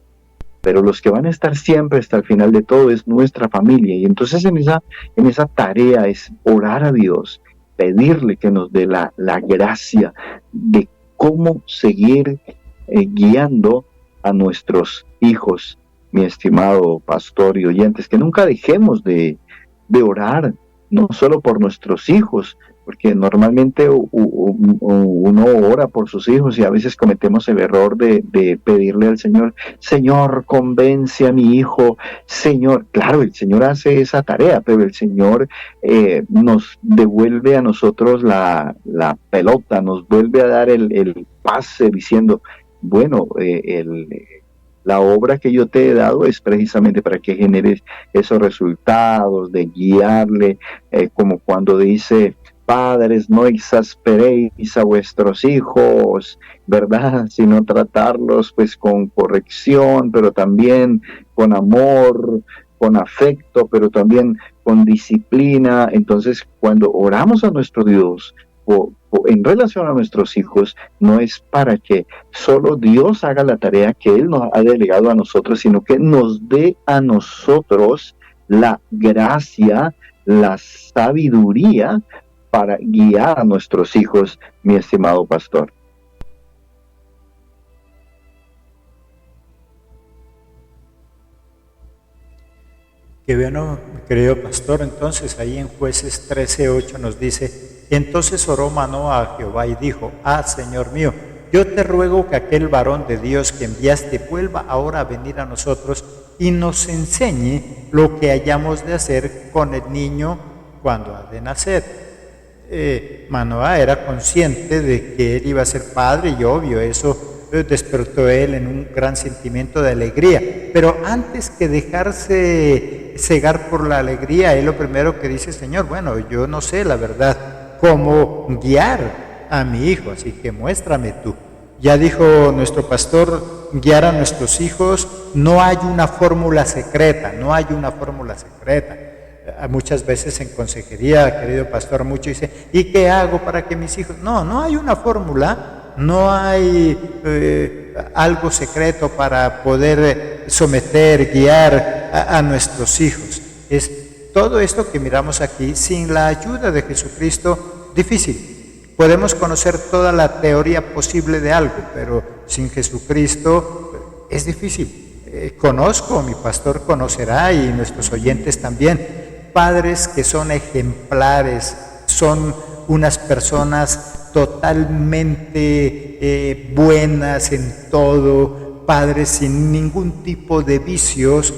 pero los que van a estar siempre hasta el final de todo es nuestra familia. Y entonces en esa tarea es orar a Dios, pedirle que nos dé la gracia de cómo seguir guiando a nuestros hijos, mi estimado pastor y oyentes, que nunca dejemos de orar, no solo por nuestros hijos, porque normalmente uno ora por sus hijos y a veces cometemos el error de pedirle al Señor: Señor, convence a mi hijo. Señor, claro, el Señor hace esa tarea, pero el Señor nos devuelve a nosotros la pelota, nos vuelve a dar el pase diciendo: bueno, la obra que yo te he dado es precisamente para que generes esos resultados, de guiarle, como cuando dice: padres, no exasperéis a vuestros hijos, ¿verdad? Sino tratarlos pues con corrección, pero también con amor, con afecto, pero también con disciplina. Entonces, cuando oramos a nuestro Dios en relación a nuestros hijos, no es para que solo Dios haga la tarea que Él nos ha delegado a nosotros, sino que nos dé a nosotros la gracia, la sabiduría para guiar a nuestros hijos, mi estimado pastor. Qué bueno, mi querido pastor. Entonces ahí en Jueces 13:8 nos dice: entonces oró Manoah a Jehová y dijo: Señor mío, yo te ruego que aquel varón de Dios que enviaste vuelva ahora a venir a nosotros y nos enseñe lo que hayamos de hacer con el niño cuando ha de nacer. Manoah era consciente de que él iba a ser padre, y obvio, eso despertó él en un gran sentimiento de alegría. Pero antes que dejarse cegar por la alegría, él lo primero que dice: Señor, bueno, yo no sé la verdad cómo guiar a mi hijo, así que muéstrame tú. Ya dijo nuestro pastor, guiar a nuestros hijos, no hay una fórmula secreta, no hay una fórmula secreta. Muchas veces en consejería, querido pastor, mucho dice: ¿y qué hago para que mis hijos? No hay una fórmula. No hay algo secreto para poder someter, guiar a nuestros hijos. Es todo esto que miramos aquí, sin la ayuda de Jesucristo, difícil. Podemos conocer toda la teoría posible de algo, pero sin Jesucristo es difícil. Conozco, mi pastor conocerá, y nuestros oyentes también, padres que son ejemplares, son unas personas totalmente buenas en todo, padres sin ningún tipo de vicios,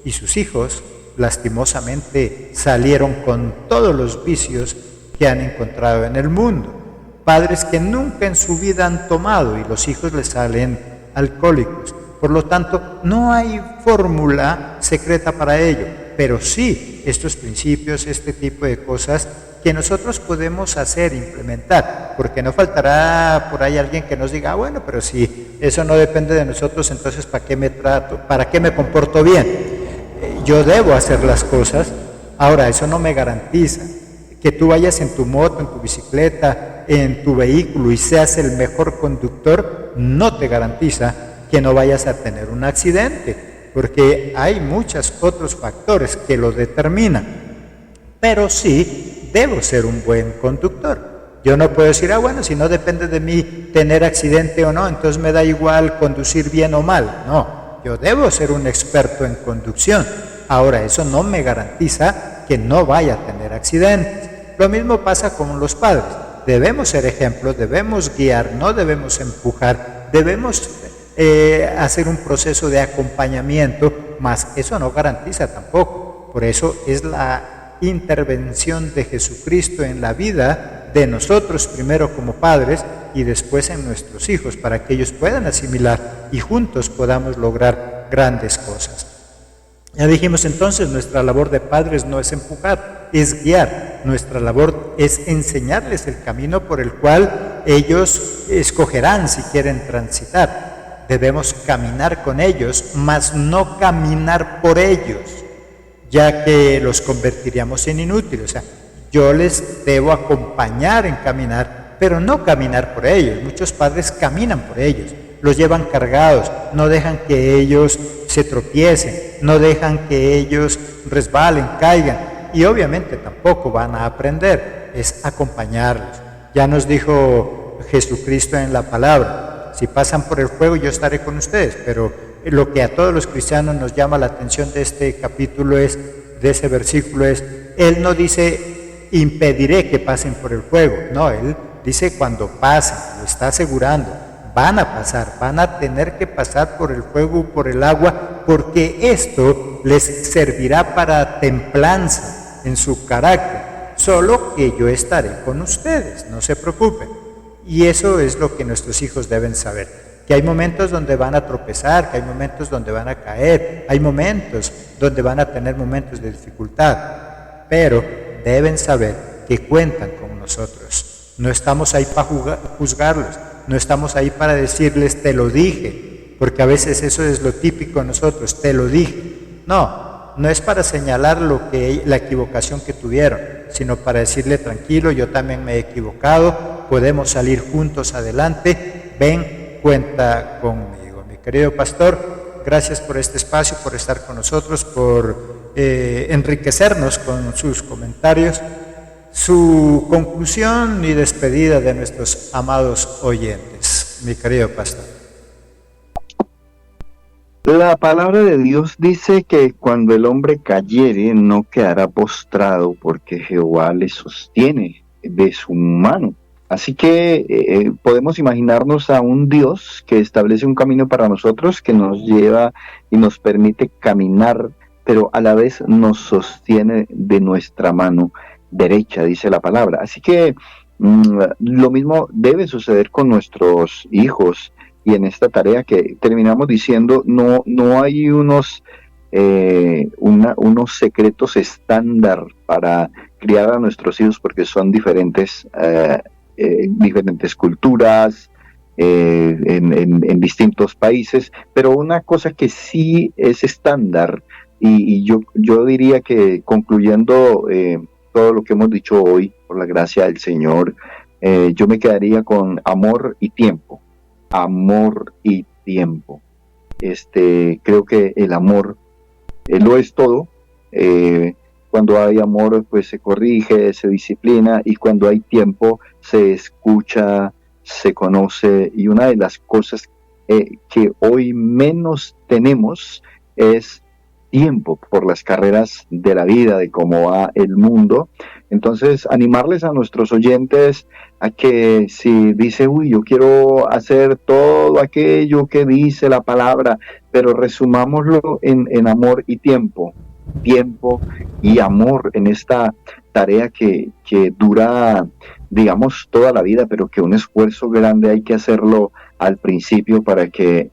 y sus hijos lastimosamente salieron con todos los vicios que han encontrado en el mundo. Padres que nunca en su vida han tomado y los hijos les salen alcohólicos. Por lo tanto, no hay fórmula secreta para ello, pero sí estos principios, este tipo de cosas que nosotros podemos hacer, implementar, porque no faltará por ahí alguien que nos diga: bueno, pero si eso no depende de nosotros, entonces ¿para qué me trato? ¿Para qué me comporto bien? Yo debo hacer las cosas. Ahora, eso no me garantiza que tú vayas en tu moto, en tu bicicleta, en tu vehículo y seas el mejor conductor. No te garantiza que no vayas a tener un accidente, porque hay muchos otros factores que lo determinan. Pero sí debo ser un buen conductor. Yo no puedo decir: bueno, si no depende de mí tener accidente o no, entonces me da igual conducir bien o mal. No, yo debo ser un experto en conducción. Ahora, eso no me garantiza que no vaya a tener accidentes. Lo mismo pasa con los padres. Debemos ser ejemplos, debemos guiar, no debemos empujar, debemos hacer un proceso de acompañamiento, mas eso no garantiza tampoco. Por eso es la intervención de Jesucristo en la vida de nosotros, primero como padres y después en nuestros hijos, para que ellos puedan asimilar y juntos podamos lograr grandes cosas. Ya dijimos entonces, nuestra labor de padres no es empujar, es guiar. Nuestra labor es enseñarles el camino por el cual ellos escogerán si quieren transitar. Debemos caminar con ellos, mas no caminar por ellos, ya que los convertiríamos en inútiles. O sea, yo les debo acompañar en caminar, pero no caminar por ellos. Muchos padres caminan por ellos, los llevan cargados, no dejan que ellos se tropiecen, no dejan que ellos resbalen, caigan, y obviamente tampoco van a aprender. Es acompañarlos. Ya nos dijo Jesucristo en la palabra: si pasan por el fuego, yo estaré con ustedes. Pero lo que a todos los cristianos nos llama la atención de este capítulo de ese versículo es: Él no dice impediré que pasen por el fuego. No, Él dice cuando pasen, lo está asegurando. Van a pasar, van a tener que pasar por el fuego, por el agua, porque esto les servirá para templanza en su carácter. Solo que yo estaré con ustedes, no se preocupen. Y eso es lo que nuestros hijos deben saber. Que hay momentos donde van a tropezar, que hay momentos donde van a caer, hay momentos donde van a tener momentos de dificultad, pero deben saber que cuentan con nosotros. No estamos ahí para juzgarlos, no estamos ahí para decirles te lo dije, porque a veces eso es lo típico de nosotros, te lo dije. No es para señalar la equivocación que tuvieron, sino para decirle tranquilo, yo también me he equivocado, podemos salir juntos adelante, ven, cuenta conmigo. Mi querido pastor, gracias por este espacio, por estar con nosotros, por enriquecernos con sus comentarios su conclusión y despedida de nuestros amados oyentes, mi querido pastor. La palabra de Dios dice que cuando el hombre cayere no quedará postrado porque Jehová le sostiene de su mano. Así que podemos imaginarnos a un Dios que establece un camino para nosotros, que nos lleva y nos permite caminar, pero a la vez nos sostiene de nuestra mano derecha, dice la palabra. Así que lo mismo debe suceder con nuestros hijos. Y en esta tarea que terminamos diciendo, no hay unos secretos estándar para criar a nuestros hijos, porque son diferentes culturas, en distintos países, pero una cosa que sí es estándar, y yo diría que concluyendo todo lo que hemos dicho hoy, por la gracia del Señor, yo me quedaría con amor y tiempo. Amor y tiempo. Creo que el amor lo es todo. Cuando hay amor, pues se corrige, se disciplina, y cuando hay tiempo, se escucha, se conoce. Y una de las cosas que hoy menos tenemos es tiempo, por las carreras de la vida, de cómo va el mundo. Entonces, animarles a nuestros oyentes a que si dice, yo quiero hacer todo aquello que dice la palabra, pero resumámoslo en amor y tiempo y amor en esta tarea que dura, digamos, toda la vida, pero que un esfuerzo grande hay que hacerlo al principio para que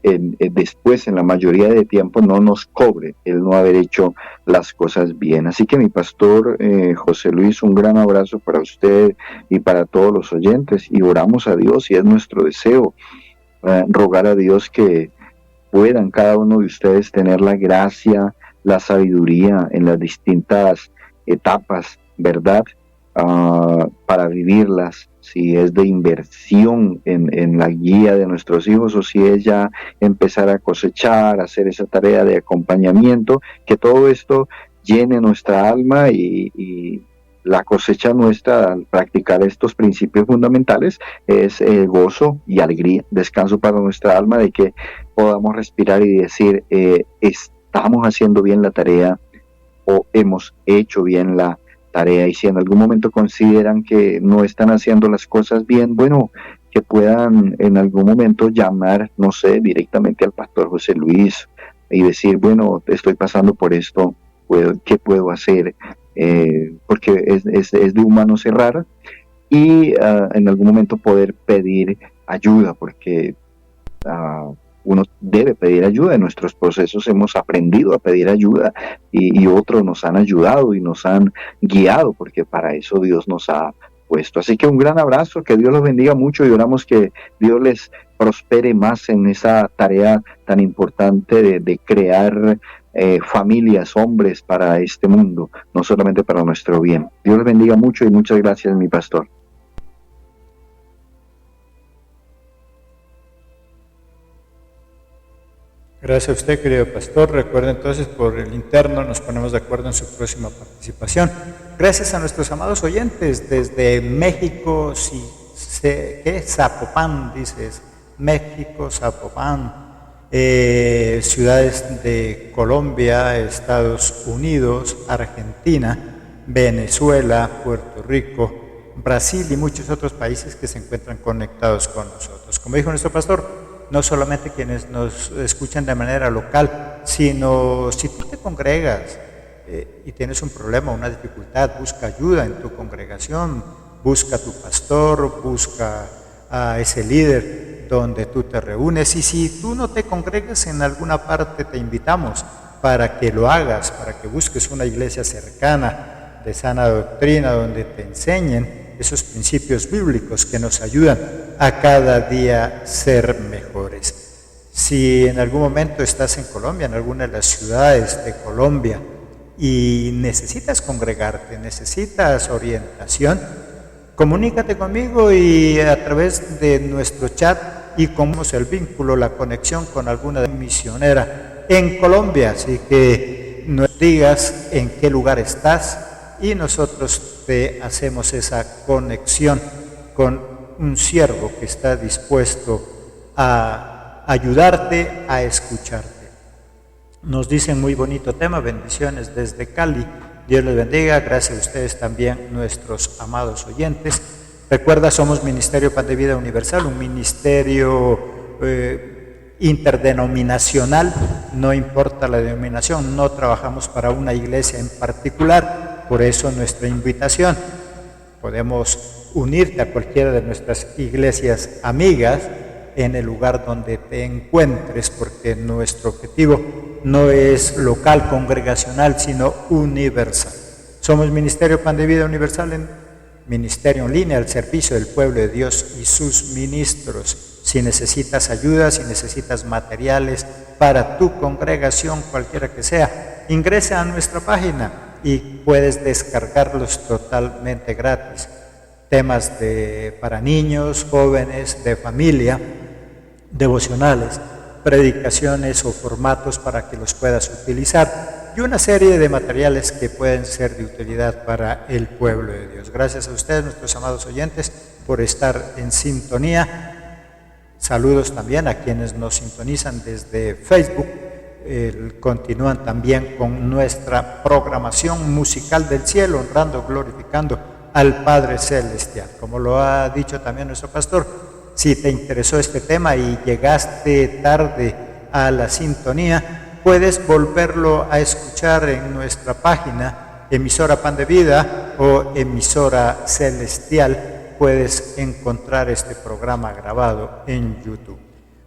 después, en la mayoría de tiempo, no nos cobre el no haber hecho las cosas bien. Así que mi pastor José Luis, un gran abrazo para usted y para todos los oyentes, y oramos a Dios, y es nuestro deseo rogar a Dios que puedan cada uno de ustedes tener la gracia, la sabiduría en las distintas etapas, ¿verdad? Para vivirlas, si es de inversión en la guía de nuestros hijos, o si es ya empezar a cosechar, hacer esa tarea de acompañamiento, que todo esto llene nuestra alma, y la cosecha nuestra al practicar estos principios fundamentales es gozo y alegría, descanso para nuestra alma, de que podamos respirar y decir, estamos haciendo bien la tarea, o hemos hecho bien la tarea. Y si en algún momento consideran que no están haciendo las cosas bien, bueno, que puedan en algún momento llamar, no sé, directamente al pastor José Luis y decir, bueno, estoy pasando por esto, ¿qué puedo hacer? Porque es de humano cerrar, y en algún momento poder pedir ayuda, porque uno debe pedir ayuda. En nuestros procesos hemos aprendido a pedir ayuda, y otros nos han ayudado y nos han guiado, porque para eso Dios nos ha puesto. Así que un gran abrazo, que Dios los bendiga mucho, y oramos que Dios les prospere más en esa tarea tan importante de crear familias, hombres para este mundo, no solamente para nuestro bien. Dios les bendiga mucho, y muchas gracias, mi pastor. Gracias a usted, querido pastor. Recuerden, entonces, por el interno nos ponemos de acuerdo en su próxima participación. Gracias a nuestros amados oyentes desde México, Zapopan, dices, México, Zapopan, ciudades de Colombia, Estados Unidos, Argentina, Venezuela, Puerto Rico, Brasil y muchos otros países que se encuentran conectados con nosotros. Como dijo nuestro pastor, no solamente quienes nos escuchan de manera local, sino si tú te congregas y tienes un problema, una dificultad, busca ayuda en tu congregación, busca a tu pastor, busca a ese líder donde tú te reúnes. Y si tú no te congregas en alguna parte, te invitamos para que lo hagas, para que busques una iglesia cercana de sana doctrina, donde te enseñen esos principios bíblicos que nos ayudan a cada día ser mejores. Si en algún momento estás en Colombia, en alguna de las ciudades de Colombia, y necesitas congregarte, necesitas orientación, comunícate conmigo, y a través de nuestro chat, y como el vínculo, la conexión con alguna misionera en Colombia. Así que nos digas en qué lugar estás, y nosotros hacemos esa conexión con un siervo que está dispuesto a ayudarte, a escucharte. Nos dicen muy bonito tema, bendiciones desde Cali. Dios les bendiga, gracias a ustedes también, nuestros amados oyentes. Recuerda, somos Ministerio Pan de Vida Universal, un ministerio interdenominacional, no importa la denominación, no trabajamos para una iglesia en particular, por eso nuestra invitación. Podemos unirte a cualquiera de nuestras iglesias amigas en el lugar donde te encuentres, porque nuestro objetivo no es local, congregacional, sino universal. Somos Ministerio Pan de Vida Universal, en ministerio en línea al servicio del pueblo de Dios y sus ministros. Si necesitas ayuda, si necesitas materiales para tu congregación, cualquiera que sea, ingresa a nuestra página y puedes descargarlos totalmente gratis. Temas para niños, jóvenes, de familia, devocionales, predicaciones o formatos para que los puedas utilizar y una serie de materiales que pueden ser de utilidad para el pueblo de Dios. Gracias a ustedes, nuestros amados oyentes, por estar en sintonía. Saludos también a quienes nos sintonizan desde Facebook. Continúan también con nuestra programación musical del cielo, honrando, glorificando al Padre Celestial. Como lo ha dicho también nuestro pastor, si te interesó este tema y llegaste tarde a la sintonía, puedes volverlo a escuchar en nuestra página, emisora Pan de Vida o emisora Celestial. Puedes encontrar este programa grabado en YouTube.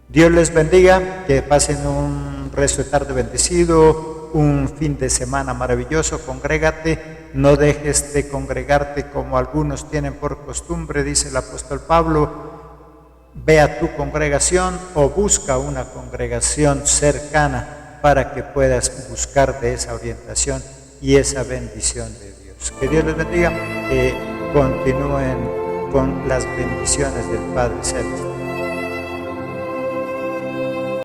Dios les bendiga, que pasen un resto de tarde bendecido, un fin de semana maravilloso. Congrégate, no dejes de congregarte como algunos tienen por costumbre, dice el apóstol Pablo. Ve a tu congregación o busca una congregación cercana para que puedas buscar de esa orientación y esa bendición de Dios. Que Dios les bendiga, que continúen con las bendiciones del Padre Celestial.